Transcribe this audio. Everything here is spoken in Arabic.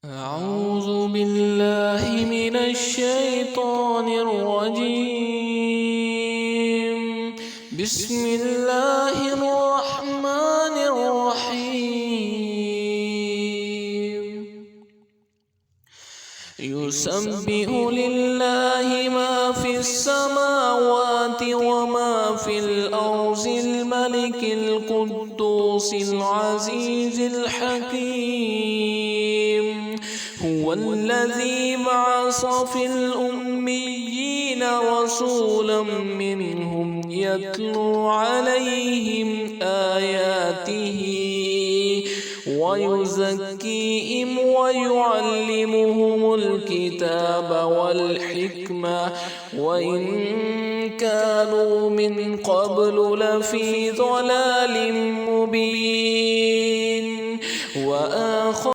أعوذ بالله من الشيطان الرجيم. بسم الله الرحمن الرحيم. يسبح لله ما في السماوات وما في الأرض الملك القدوس العزيز الحكيم. هو الذي بعث في الأميين رسولا منهم يتلو عليهم آياته ويزكيهم ويعلمهم الكتاب والحكمة وإن كانوا من قبل لفي ضلال مبين. وآخر